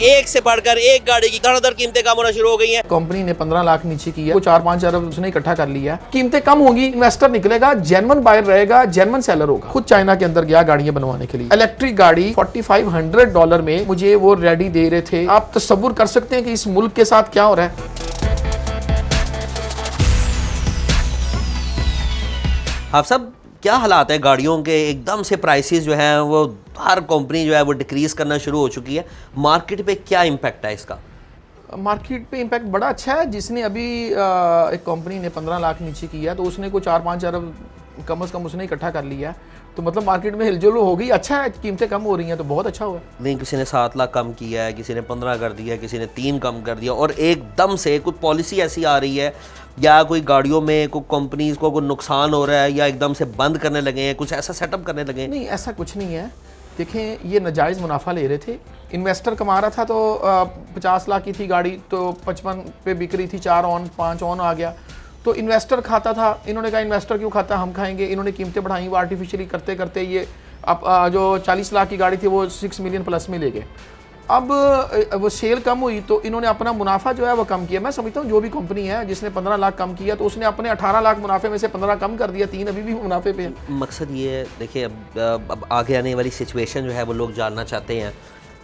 एक से बढ़कर एक गाड़ी की धड़ाधड़ कीमतें कम होना शुरू हो गई हैं। कंपनी ने 15 लाख नीचे की है, वो 4-5 अरब उसने इकट्ठा कर लिया है। कीमतें कम होगी, इन्वेस्टर निकलेगा, जेन्युइन बायर रहेगा, जेन्युइन सेलर होगा। खुद चाइना के अंदर गया गाड़ियां बनवाने के लिए, इलेक्ट्रिक गाड़ी $4500 में मुझे वो रेडी दे रहे थे। आप तसव्वुर कर सकते हैं कि इस मुल्क के साथ क्या हो रहा है। आप सब क्या हालात है गाड़ियों के, एकदम से प्राइसेस जो है वो हर कंपनी जो है वो डिक्रीज करना शुरू हो चुकी है। मार्केट पे क्या इम्पैक्ट है इसका? मार्केट पे इम्पैक्ट बड़ा अच्छा है। जिसने अभी एक कंपनी ने 15 लाख नीचे किया तो उसने को 4-5 अरब कम से कम उसने इकट्ठा कर लिया, तो मतलब मार्केट में हिलजुल हो गई। अच्छा है, कीमतें कम हो रही हैं तो बहुत अच्छा हुआ। नहीं, किसी ने 7 लाख कम किया है, किसी ने 15 कर दिया है, किसी ने 3 कम कर दिया, और एकदम से कोई पॉलिसी ऐसी आ रही है या कोई गाड़ियों में कोई कंपनीज को कोई नुकसान हो रहा है या एकदम से बंद करने लगे हैं, कुछ ऐसा सेटअप करने लगे हैं। नहीं, ऐसा कुछ नहीं है। देखें, ये नाजायज़ मुनाफा ले रहे थे। इन्वेस्टर कमा रहा था तो 50 लाख की थी गाड़ी तो 55 पे बिक रही थी, 4 ऑन 5 ऑन आ गया तो इन्वेस्टर खाता था। इन्होंने कहा इन्वेस्टर क्यों खाता, हम खाएंगे। इन्होंने कीमतें बढ़ाई, वो आर्टिफिशियली करते करते ये अब जो 40 लाख की गाड़ी थी वो 6 मिलियन प्लस में ले गए। अब वो सेल कम हुई तो इन्होंने अपना मुनाफा जो है वो कम किया। मैं समझता हूँ जो भी कंपनी है जिसने 15 लाख कम किया तो उसने अपने 18 लाख मुनाफे में से 15 कम कर दिया, 3 अभी भी मुनाफे पे है। मकसद ये है, देखिए अब आगे आने वाली सिचुएशन जो है वो लोग जानना चाहते हैं।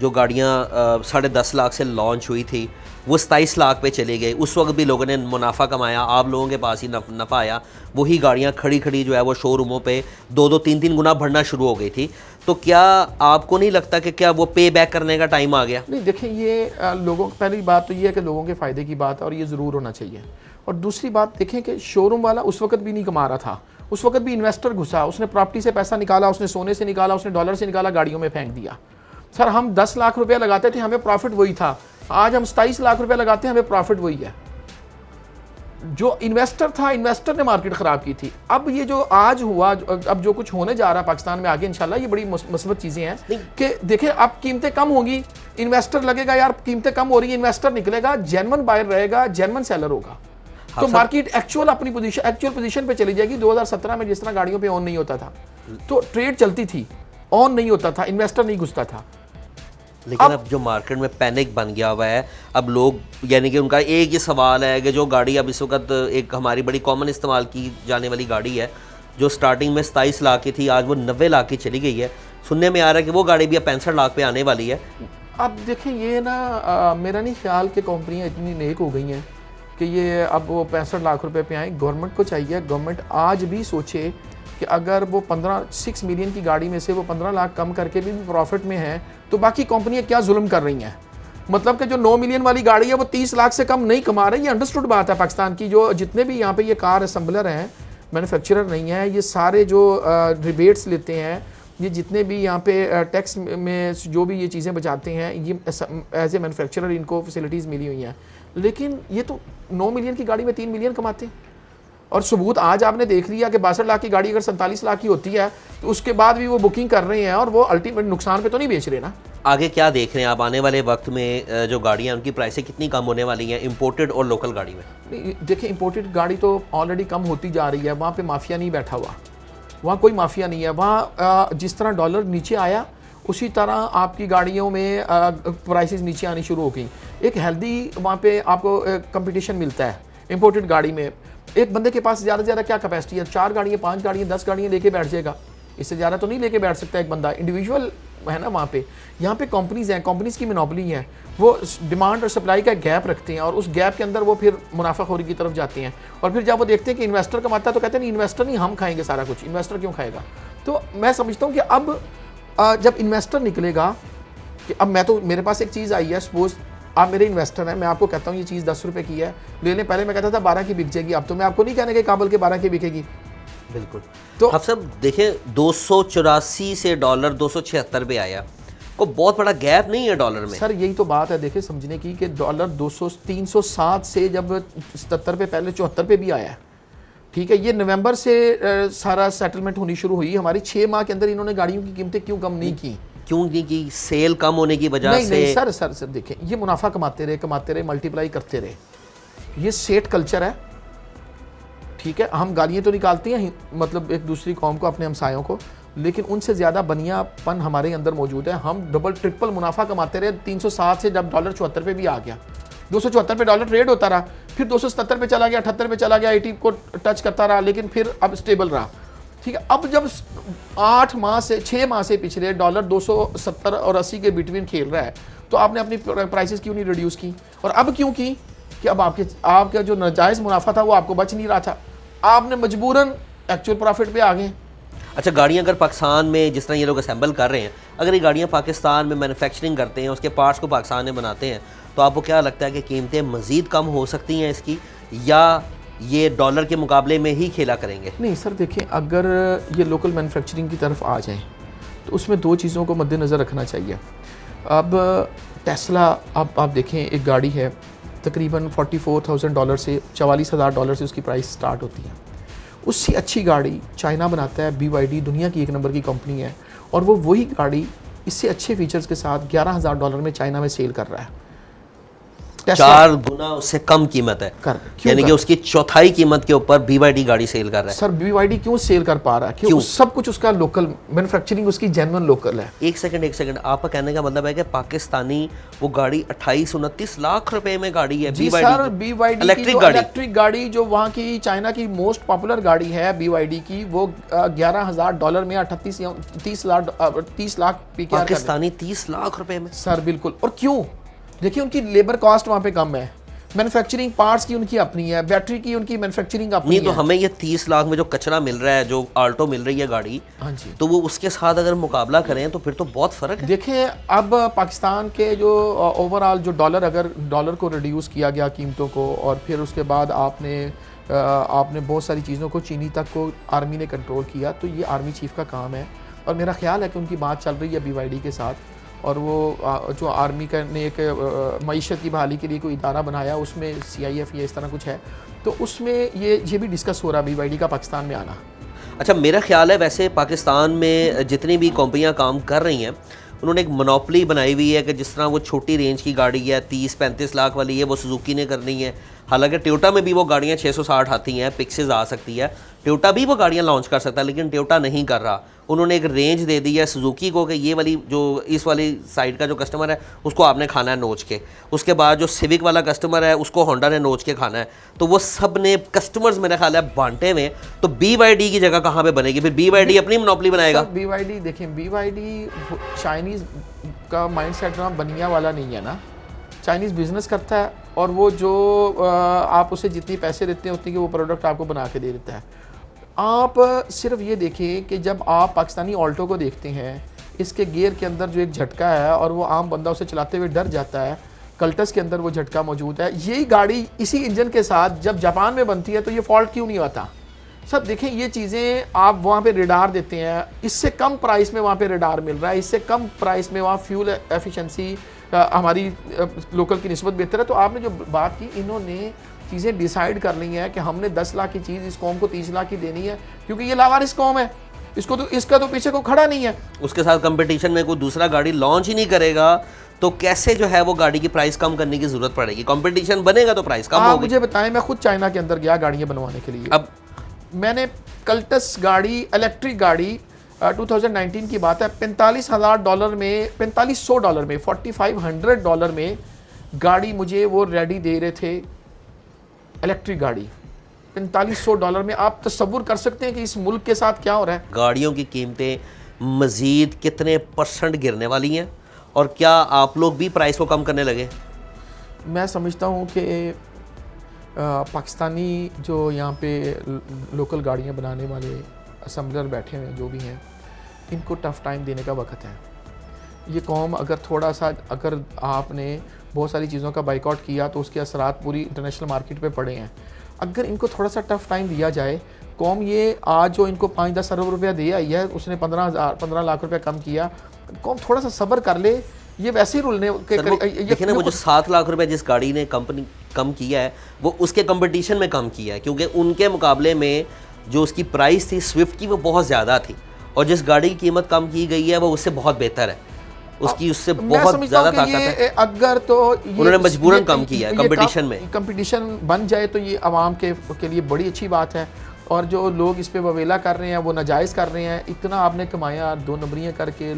जो गाड़ियाँ 10.5 लाख से लॉन्च हुई थी वो 27 लाख पे चली गई, उस वक्त भी लोगों ने मुनाफा कमाया, आप लोगों के पास ही नफ़ा आया। वही गाड़ियाँ खड़ी खड़ी जो है वो शोरूमों पे 2-2, 3-3 गुना बढ़ना शुरू हो गई थी। तो क्या आपको नहीं लगता कि क्या वो पे बैक करने का टाइम आ गया? नहीं, देखिए ये लोगों, पहली बात तो ये है कि लोगों के फ़ायदे की बात है और ये ज़रूर होना चाहिए। और दूसरी बात देखें कि शोरूम वाला उस वक्त भी नहीं कमा रहा था, उस वक्त भी इन्वेस्टर घुसा, उसने प्रॉपर्टी से पैसा निकाला, उसने सोने से निकाला, उसने डॉलर से निकाला, गाड़ियों में फेंक दिया। सर, हम 10 लाख रुपया लगाते थे, हमें प्रॉफिट वही था। आज हम 27 लाख रुपया लगाते हैं, हमें प्रॉफिट वही है। जो इन्वेस्टर था, इन्वेस्टर ने मार्केट ख़राब की थी। अब ये जो आज हुआ, अब जो कुछ होने जा रहा है पाकिस्तान में आगे इंशाल्लाह, ये बड़ी मुस्बत चीज़ें हैं कि देखिए अब कीमतें कम होंगी, इन्वेस्टर लगेगा यार कीमतें कम हो रही है, इन्वेस्टर निकलेगा, जेन्युइन बायर रहेगा, जेन्युइन सेलर होगा। तो मार्केट एक्चुअल अपनी पोजीशन पे चली जाएगी। 2017 में जिस तरह गाड़ियों पे ऑन नहीं होता था तो ट्रेड चलती थी, ऑन नहीं होता था, इन्वेस्टर नहीं घुसता था। लेकिन अब जो मार्केट में पैनिक बन गया हुआ है, अब लोग, यानी कि उनका एक ही सवाल है कि जो गाड़ी अब इस वक्त एक हमारी बड़ी कॉमन इस्तेमाल की जाने वाली गाड़ी है जो स्टार्टिंग में 27 लाख की थी, आज वो 90 लाख की चली गई है। सुनने में आ रहा है कि वो गाड़ी भी अब 65 लाख पे आने वाली है। अब देखिए ये ना मेरा नहीं ख्याल कि कंपनियाँ इतनी नेक हो गई हैं कि ये अब वो 65 लाख रुपए पे आए। गवर्नमेंट को चाहिए, गवर्नमेंट आज भी सोचे कि अगर वो 6 मिलियन की गाड़ी में से वो 15 लाख कम करके भी प्रॉफिट में है तो बाकी कंपनियां क्या जुल्म कर रही हैं। मतलब कि जो 9 मिलियन वाली गाड़ी है वो 30 लाख से कम नहीं कमा रही। ये अंडरस्टूड बात है। पाकिस्तान की जो जितने भी यहाँ पे ये कार असेंबलर हैं, मैन्युफैक्चरर नहीं है, ये सारे जो रिबेट्स लेते हैं, ये जितने भी यहाँ पे टैक्स में जो भी ये चीज़ें बचाते हैं, ये एज ए मैन्युफैक्चरर इनको फैसिलिटीज़ मिली हुई हैं। लेकिन ये तो 9 मिलियन की गाड़ी में 3 मिलियन कमाते हैं। और सबूत आज आपने देख लिया कि 62 लाख की गाड़ी अगर 47 लाख की होती है तो उसके बाद भी वो बुकिंग कर रहे हैं और वो अल्टीमेट नुकसान पे तो नहीं बेच रहे ना। आगे क्या देख रहे हैं आप? आने वाले वक्त में जो गाड़ियाँ उनकी प्राइसें कितनी कम होने वाली हैं इंपोर्टेड और लोकल गाड़ी में? देखिए, इंपोर्टेड गाड़ी तो ऑलरेडी कम होती जा रही है। वहाँ पे माफिया नहीं बैठा हुआ, वहाँ कोई माफिया नहीं है। वहाँ जिस तरह डॉलर नीचे आया उसी तरह आपकी गाड़ियों में प्राइसेस नीचे आनी शुरू हो गई। एक हेल्दी वहाँ पे आपको कंपटीशन मिलता है इंपोर्टेड गाड़ी में। एक बंदे के पास ज़्यादा से ज़्यादा क्या कैपेसिटी है? 4 गाड़ियाँ, 5 गाड़ियाँ, 10 गाड़ियाँ लेके बैठ जाएगा। इससे ज़्यादा तो नहीं लेके बैठ सकता एक बंदा, इंडिविजुअल है ना। वहाँ पे यहाँ पे कंपनीज़ हैं, कंपनीज़ की मोनोपोली है, वो डिमांड और सप्लाई का गैप रखते हैं और उस गैप के अंदर वो फिर मुनाफाखोरी की तरफ जाते हैं। और फिर जब वो देखते हैं कि इन्वेस्टर कमाता है तो कहते हैं नहीं, इन्वेस्टर नहीं, हम खाएंगे सारा कुछ, इन्वेस्टर क्यों खाएगा। तो मैं समझता हूँ कि अब जब इन्वेस्टर निकलेगा कि अब मैं तो, मेरे पास एक चीज़ आई है, सपोज आप मेरे इन्वेस्टर हैं, मैं आपको कहता हूँ ये चीज़ 10 रुपये की है, ले लें। पहले मैं कहता था 12 की बिक जाएगी, अब तो मैं आपको नहीं कहने के काबल के 12 की बिकेगी। बिल्कुल। तो अब सब देखें, 284 से डॉलर 276 पे आया, को बहुत बड़ा गैप नहीं है डॉलर में? सर यही तो बात है, देखिए समझने की, कि डॉलर 307 से जब 77 पे, पहले 74 पे भी आया है, ठीक है। ये नवंबर से सारा सेटलमेंट होनी शुरू हुई। हमारी 6 माह के अंदर इन्होंने गाड़ियों की कीमतें क्यों कम नहीं की? क्यों नहीं की? सेल कम होने की वजह से? नहीं सर देखिए, ये मुनाफा कमाते रहे, मल्टीप्लाई करते रहे। ये सेठ कल्चर है, ठीक है। हम गालियाँ तो निकालते हैं मतलब एक दूसरी कौम को, अपने हमसायों को, लेकिन उनसे ज़्यादा बनियापन हमारे अंदर मौजूद है। हम डबल ट्रिपल मुनाफा कमाते रहे। 360 से जब डॉलर 74 पे भी आ गया, 274 पे डॉलर ट्रेड होता रहा, फिर 277 पे चला गया, 78 पे चला गया, 80 को टच करता रहा, लेकिन फिर अब स्टेबल रहा। ठीक है, अब जब 6 माह से पिछले डॉलर 270 और 80 के बिटवीन खेल रहा है, तो आपने अपनी प्राइसेस क्यों नहीं रिड्यूस की? और अब क्यों की कि अब आपका जो नाजायज़ मुनाफा था वो आपको बच नहीं रहा था, आपने मजबूरन एक्चुअल प्रॉफिट पे आ गए। अच्छा, गाड़ियाँ अगर पाकिस्तान में जिस तरह ये लोग असेंबल कर रहे हैं, अगर ये गाड़ियाँ पाकिस्तान में मैन्युफैक्चरिंग करते हैं, उसके पार्ट्स को पाकिस्तान में बनाते हैं, तो आपको क्या लगता है कि कीमतें मज़ीद कम हो सकती हैं इसकी, या ये डॉलर के मुकाबले में ही खेला करेंगे? नहीं सर, देखें, अगर ये लोकल मैन्युफैक्चरिंग की तरफ आ जाएं तो उसमें दो चीज़ों को मद्देनज़र रखना चाहिए। अब टेस्ला, अब आप देखें, एक गाड़ी है तकरीबन $44,000 से $44,000 से उसकी प्राइस स्टार्ट होती है। उससे अच्छी गाड़ी चाइना बनाता है, BYD दुनिया की 1 नंबर की कंपनी है, और वो वही गाड़ी इससे अच्छे फीचर्स के साथ $11,000 में चाइना में सेल कर रहा है। 4 गुना उससे कम कीमत है, यानी कि उसकी चौथाई कीमत के ऊपर BYD गाड़ी सेल कर रहा है। सर BYD क्यों सेल कर पा रहा है? क्यों? सब कुछ उसका लोकल मैन्युफैक्चरिंग, उसकी जेन्युइन लोकल है। एक सेकंड, आपका कहने का मतलब है कि पाकिस्तानी वो गाड़ी 28-29 लाख रुपए में गाड़ी है, जी सर, BYD इलेक्ट्रिक गाड़ी जो वहाँ की चाइना की मोस्ट पॉपुलर गाड़ी है BYD की, वो $11,000 में 30 लाख PKR पाकिस्तानी 30 लाख रुपए में। सर बिल्कुल। और क्यों? देखिए, उनकी लेबर कॉस्ट वहाँ पे कम है, मैन्युफैक्चरिंग पार्ट्स की उनकी अपनी है, बैटरी की उनकी मैन्युफैक्चरिंग अपनी है। नहीं, तो हमें ये 30 लाख में जो कचरा मिल रहा है, जो आल्टो मिल रही है गाड़ी, हाँ जी, तो वो उसके साथ अगर मुकाबला करें तो फिर तो बहुत फ़र्क है। देखिए, अब पाकिस्तान के जो ओवरऑल जो डॉलर को रिड्यूस किया गया कीमतों को, और फिर उसके बाद आपने बहुत सारी चीज़ों को चीनी तक को आर्मी ने कंट्रोल किया, तो ये आर्मी चीफ का काम है। और मेरा ख्याल है कि उनकी बात चल रही है BYD के साथ, और वो जो आर्मी का ने एक मईशत की बहाली के लिए कोई इदारा बनाया, उसमें CIF या इस तरह कुछ है, तो उसमें ये भी डिस्कस हो रहा है BYD का पाकिस्तान में आना। अच्छा, मेरा ख्याल है वैसे पाकिस्तान में जितनी भी कंपनियां काम कर रही हैं, उन्होंने एक मोनोपोली बनाई हुई है कि जिस तरह वो छोटी रेंज की गाड़ी है 30-35 लाख वाली है, वो सुजुकी ने करनी है। हालांकि टोयोटा में भी वो गाड़ियाँ 660 आती हैं, पिक्सेस आ सकती है, टोयोटा भी वो गाड़ियाँ लॉन्च कर सकता है, लेकिन टोयोटा नहीं कर रहा। उन्होंने एक रेंज दे दी है सुजुकी को कि ये वाली जो इस वाली साइड का जो कस्टमर है उसको आपने खाना है नोच के, उसके बाद जो सिविक वाला कस्टमर है उसको होंडा ने नोच के खाना है। तो वो सब ने कस्टमर्स मेरा ख्याल है बांटे हुए। तो BYD की जगह कहाँ पे बनेगी फिर? BYD अपनी मोनोपोली बनाएगा? BYD देखें, BYD चाइनीज़ का माइंडसेट ना बनिया वाला नहीं है ना, चाइनीज़ बिजनेस करता है, और वो जो आप उसे जितनी पैसे देते हैं उतनी की वो प्रोडक्ट आपको बना के दे देता है। आप सिर्फ ये देखें कि जब आप पाकिस्तानी ऑल्टो को देखते हैं, इसके गियर के अंदर जो एक झटका है, और वो आम बंदा उसे चलाते हुए डर जाता है, कल्टस के अंदर वो झटका मौजूद है। यही गाड़ी इसी इंजन के साथ जब जापान में बनती है तो ये फॉल्ट क्यों नहीं आता? सब देखें, ये चीज़ें आप वहाँ पे रेडार देते हैं, इससे कम प्राइस में वहाँ पे रेडार मिल रहा है, इससे कम प्राइस में वहाँ फ्यूल एफिशिएंसी हमारी लोकल की निस्बत बेहतर है। तो आपने जो बात की, इन्होंने चीज़ें डिसाइड कर ली हैं कि हमने 10 लाख की चीज़ इस कौम को 30 लाख की देनी है, क्योंकि ये लावारिस कौम है, इसका तो पीछे को खड़ा नहीं है। उसके साथ कंपटीशन में कोई दूसरा गाड़ी लॉन्च ही नहीं करेगा, तो कैसे जो है वो गाड़ी की प्राइस कम करने की जरूरत पड़ेगी? कंपटीशन बनेगा तो प्राइस कम होगी। मुझे बताएं, मैं खुद चाइना के अंदर गया गाड़ियाँ बनवाने के लिए। अब मैंने कल्टस गाड़ी, इलेक्ट्रिक गाड़ी, 2019 की बात है, $45,000 में, $4500 में, $4,500 में गाड़ी मुझे वो रेडी दे रहे थे, इलेक्ट्रिक गाड़ी $4500 में। आप तसव्वुर कर सकते हैं कि इस मुल्क के साथ क्या हो रहा है? गाड़ियों की कीमतें मज़ीद कितने % गिरने वाली हैं, और क्या आप लोग भी प्राइस को कम करने लगे? मैं समझता हूँ कि पाकिस्तानी जो यहाँ पे लोकल गाड़ियाँ बनाने वाले असम्बलर बैठे हुए जो भी हैं, इनको टफ़ टाइम देने का वक्त है। ये कौम अगर थोड़ा सा, अगर आपने बहुत सारी चीज़ों का बाइकआउट किया तो उसके असरात पूरी इंटरनेशनल मार्केट पे पड़े हैं। अगर इनको थोड़ा सा टफ़ टाइम दिया जाए, कौम ये आज जो इनको 5-10 अरब रुपया दे आई है, उसने 15 लाख रुपया कम किया, कौम थोड़ा सा सब्र कर ले, ये वैसे ही रुलने देखिए ना, वो जो 7 लाख रुपए जिस गाड़ी ने कंपनी कम किया है, वो उसके कंपटीशन में कम किया है, क्योंकि उनके मुकाबले में जो उसकी प्राइस थी स्विफ्ट की वो बहुत ज़्यादा थी, और जिस गाड़ी की कीमत कम की गई है वो उससे बहुत बेहतर है, उसकी उससे बहुत ज़्यादा ताकत है। अगर तो उन्होंने मजबूरन कम किया है कंपटीशन में। कंपटीशन बन जाए तो ये आवाम के लिए बड़ी अच्छी बात है, और जो लोग इस पे ववेला कर रहे हैं वो नाजायज़ कर रहे हैं। इतना आपने कमाया 2 नंबरियाँ करके,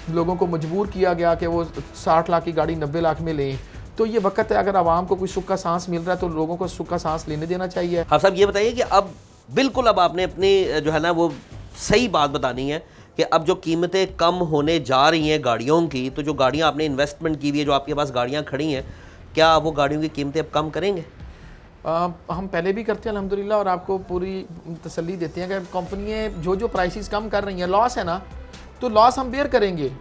लोगों को मजबूर किया गया कि वो 60 लाख की गाड़ी 90 लाख में लें। तो ये वक्त है, अगर आवाम को कोई सूखा सांस मिल रहा है तो लोगों को सूखा सांस लेने देना चाहिए। आप साहब ये बताइए कि अब बिल्कुल अब आपने अपनी जो है ना वो सही बात बतानी है कि अब जो कीमतें कम होने जा रही हैं गाड़ियों की, तो जो गाड़ियाँ आपने इन्वेस्टमेंट की हुई है, जो आपके पास गाड़ियाँ खड़ी हैं, क्या वो गाड़ियों की कीमतें अब कम करेंगे? हम पहले भी करते हैं अल्हम्दुलिल्लाह, और आपको पूरी तसल्ली देते हैं कि कंपनियाँ जो प्राइसेस कम कर रही हैं, लॉस है ना तो लॉस हम बेयर करेंगे।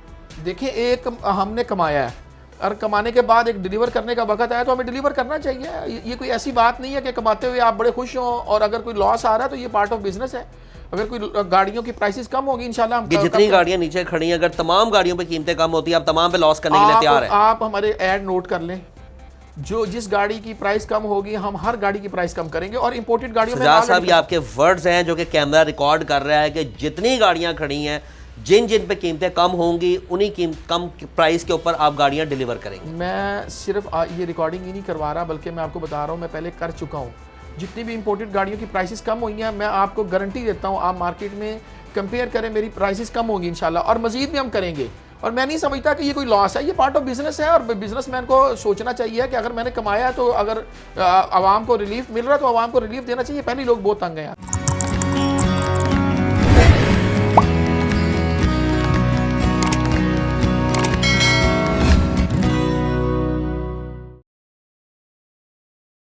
देखिए, एक हमने कमाया है और कमाने के बाद एक डिलीवर करने का वक्त आया तो हमें डिलीवर करना चाहिए। ये कोई ऐसी बात नहीं है कि कमाते हुए आप बड़े खुश हों और अगर कोई लॉस आ रहा है तो ये पार्ट ऑफ बिजनेस है। अगर कोई गाड़ियों की प्राइसेस कम होगी इंशाल्लाह हम जितनी गाड़ियाँ नीचे खड़ी हैं, अगर तमाम गाड़ियों पे कीमतें कम होती है, आप तमाम पे लॉस करने के लिए तैयार हैं? आप हमारे ऐड नोट कर लें, जिस गाड़ी की प्राइस कम होगी हम हर गाड़ी की प्राइस कम करेंगे। और इंपोर्टेड गाड़ियों में सजाद साहब, ये आपके वर्ड्स हैं जो कि कैमरा रिकॉर्ड कर रहा है कि जितनी गाड़ियाँ खड़ी हैं, जिन पे कीमतें कम होंगी, उन्हीं कम प्राइस के ऊपर आप गाड़ियाँ डिलीवर करेंगे। मैं सिर्फ ये रिकॉर्डिंग ही नहीं करवा रहा, बल्कि मैं आपको बता रहा हूँ, मैं पहले कर चुका हूँ। जितनी भी इंपोर्टेड गाड़ियों की प्राइसेस कम हुई हैं, मैं आपको गारंटी देता हूँ, आप मार्केट में कंपेयर करें, मेरी प्राइसेस कम होंगी इंशाल्लाह, और मजीद भी हम करेंगे। और मैं नहीं समझता कि ये कोई लॉस है, ये पार्ट ऑफ बिजनेस है। और बिजनेसमैन को सोचना चाहिए कि अगर मैंने कमाया है तो अगर आवाम को रिलीफ मिल रहा है तो आवाम को रिलीफ देना चाहिए। पहले लोग बहुत तंग हैं यार।